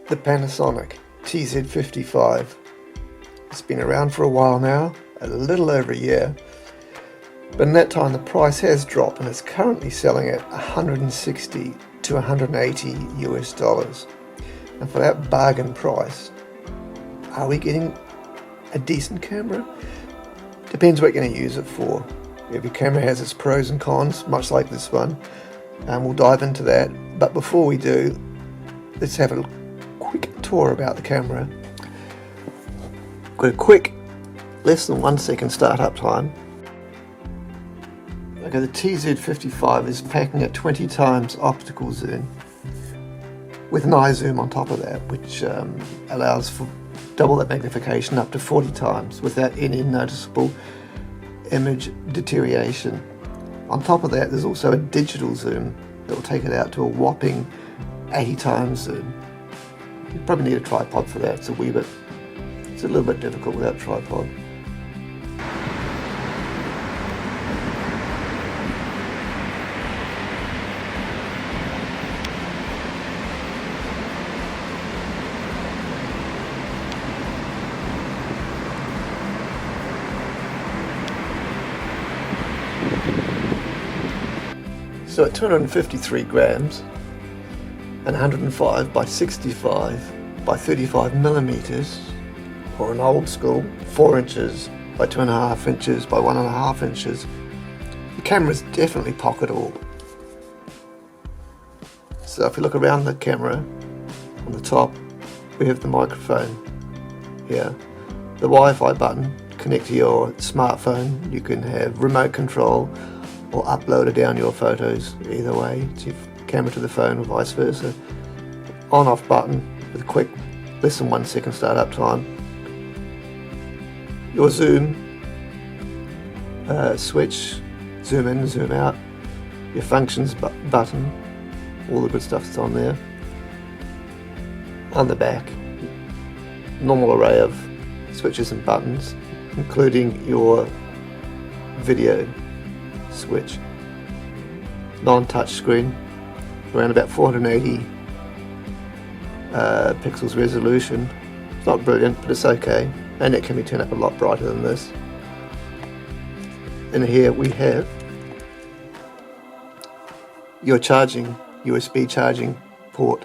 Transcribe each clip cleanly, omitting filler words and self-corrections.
The Panasonic tz55. It's been around for a while now, a little over a year, but in that time the price has dropped and it's currently selling at 160 to 180 US dollars. And for that bargain price, are we getting a decent camera? Depends what you're going to use it for. Every camera has its pros and cons, much like this one, and we'll dive into that. But before we do, let's have a quick tour about the camera. Got a quick, less than 1 second startup time. Okay, the tz55 is packing at 20 times optical zoom with an eye zoom on top of that, which allows for double that magnification up to 40 times without any noticeable image deterioration. On top of that, there's also a digital zoom that will take it out to a whopping 80 times zoom. You probably need a tripod for that. It's a little bit difficult without a tripod. So at 253 grams and 105 by 65 by 35 millimeters, or an old school 4 inches by 2.5 inches by 1.5 inches, the camera is definitely pocketable. So if you look around the camera, on the top we have the microphone here, the Wi-Fi button, connect to your smartphone. You can have remote control or upload or down your photos, either way, to your camera to the phone or vice versa. On-off button with a quick, less than 1 second startup time. Your zoom switch, zoom in, zoom out, your functions button, all the good stuff that's on there. On the back, normal array of switches and buttons, including your video switch. Non-touch screen, around about 480 pixels resolution. It's not brilliant, but it's okay, and it can be turned up a lot brighter than this. And here we have your USB charging port.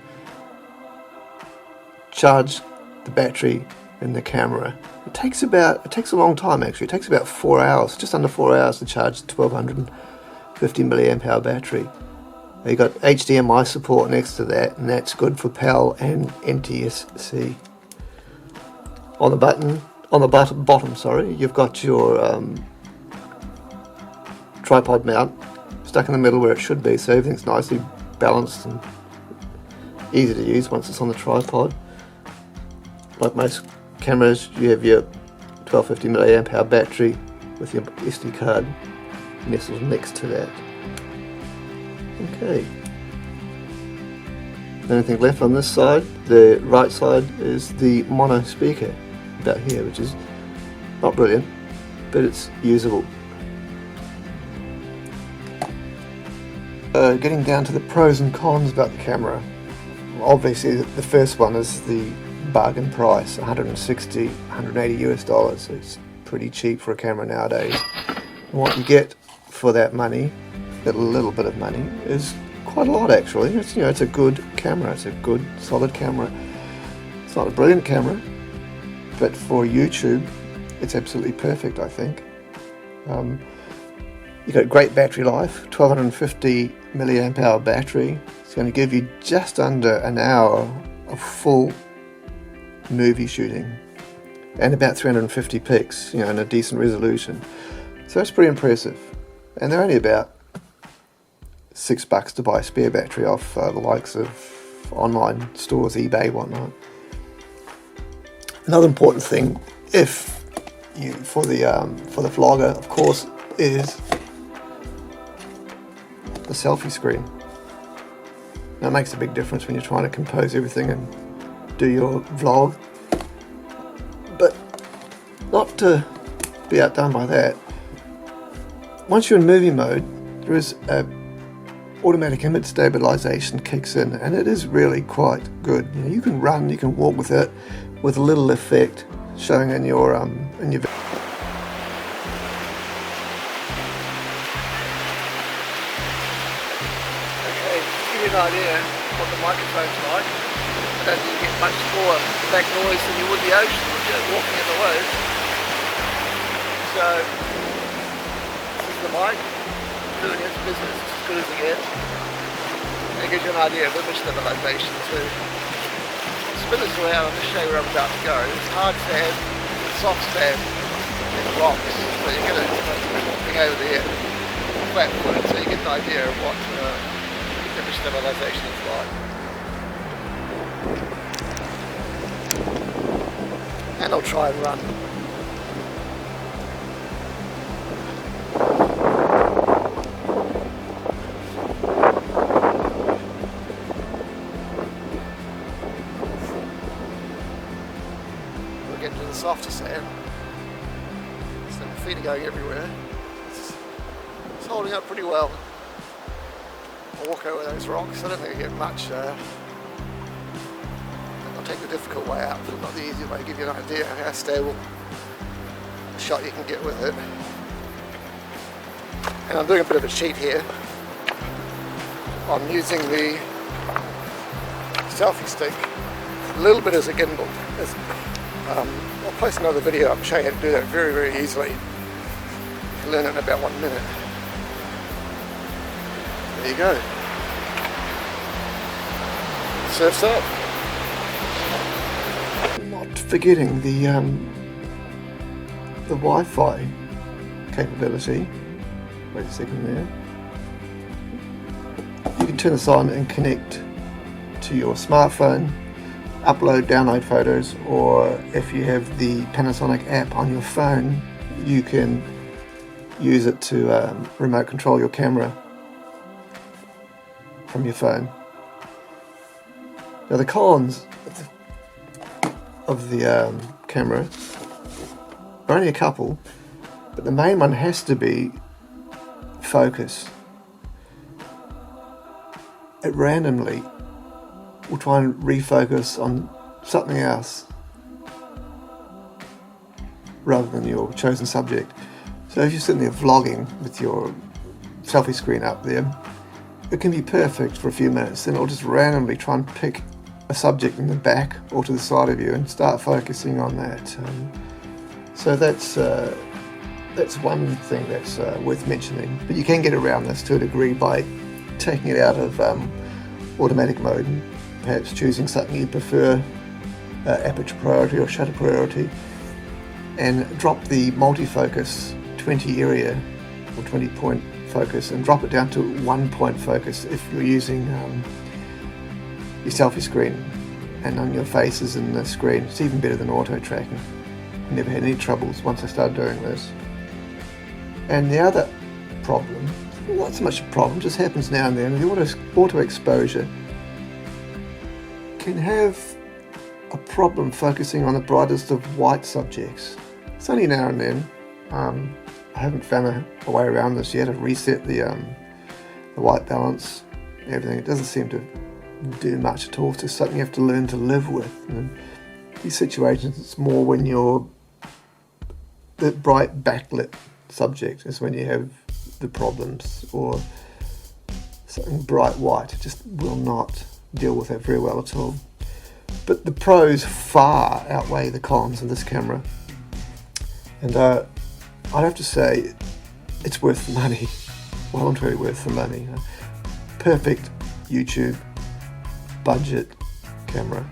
Charge the battery in the camera. It takes a long time actually. It takes about 4 hours, just under 4 hours to charge the 1250 milliamp hour battery. You got HDMI support next to that, and that's good for PAL and NTSC. On the bottom, you've got your tripod mount stuck in the middle where it should be, so everything's nicely balanced and easy to use once it's on the tripod. Like most cameras, you have your 1250 milliamp hour battery with your SD card nestled next to that. Okay. Anything left on this side? The right side is the mono speaker about here, which is not brilliant, but it's usable. Getting down to the pros and cons about the camera. Obviously, the first one is the bargain price, 160, 180 US dollars. It's pretty cheap for a camera nowadays. And what you get for that money, that little bit of money, is quite a lot actually. It's a good camera. It's a good, solid camera. It's not a brilliant camera, but for YouTube, it's absolutely perfect, I think. You've got great battery life, 1250 milliamp hour battery. It's going to give you just under an hour of full movie shooting and about 350 pics, in a decent resolution. So that's pretty impressive. And they're only about $6 to buy a spare battery off the likes of online stores, eBay, whatnot. Another important thing, for the vlogger, of course, is the selfie screen. That makes a big difference when you're trying to compose everything and do your vlog. But not to be outdone by that, once you're in movie mode, there is a automatic image stabilisation kicks in, and it is really quite good. You know, you can run, you can walk with it, with a little effect showing in your Okay, to give you an idea what the microphone's like, I don't think you get much more back noise than you would the ocean when you're walking in the waves. So this is the mic doing its business as good as it gets. It gives you an idea of image stabilisation too. Spin this around and just show you where I'm about to go. It's hard sand, it's soft sand, it's rocks, so you get a thing over there, flat footed, so you get an idea of what image stabilisation is like. And I'll try and run. We'll get into the softer sand. So my feet are going everywhere. It's holding up pretty well. I'll walk over those rocks. I don't think I get much. I'll take the difficult way out, but not the easy way, to give you an idea of how stable a shot you can get with it. And I'm doing a bit of a cheat here. I'm using the selfie stick a little bit as a gimbal. I'll post another video, I'll show you how to do that very, very easily. You can learn it in about 1 minute. There you go. Surf's up. Not forgetting the Wi-Fi capability. Wait a second there. You can turn this on and connect to your smartphone, upload, download photos, or if you have the Panasonic app on your phone, you can use it to remote control your camera from your phone. Now the cons of the camera are only a couple, but the main one has to be focus. It randomly will try and refocus on something else rather than your chosen subject. So if you're sitting there vlogging with your selfie screen up there, it can be perfect for a few minutes, then it'll just randomly try and pick a subject in the back or to the side of you and start focusing on that. So that's one thing that's worth mentioning. But you can get around this to a degree by taking it out of automatic mode and perhaps choosing something you prefer, aperture priority or shutter priority, and drop the multi-focus 20 area or 20 point focus and drop it down to 1 point focus if you're using your selfie screen and on your faces in the screen. It's even better than auto tracking. Never had any troubles once I started doing this. And the other problem, not so much a problem, just happens now and then, the auto exposure can have a problem focusing on the brightest of white subjects. It's only now and then. I haven't found a way around this yet. I've reset the white balance, everything. It doesn't seem to do much at all. It's just something you have to learn to live with. And in these situations, it's more when you're the bright backlit subject is when you have the problems, or something bright white. It just will not deal with that very well at all. But the pros far outweigh the cons of this camera. And I'd have to say it's worth the money. Well and truly worth the money. Perfect YouTube budget camera.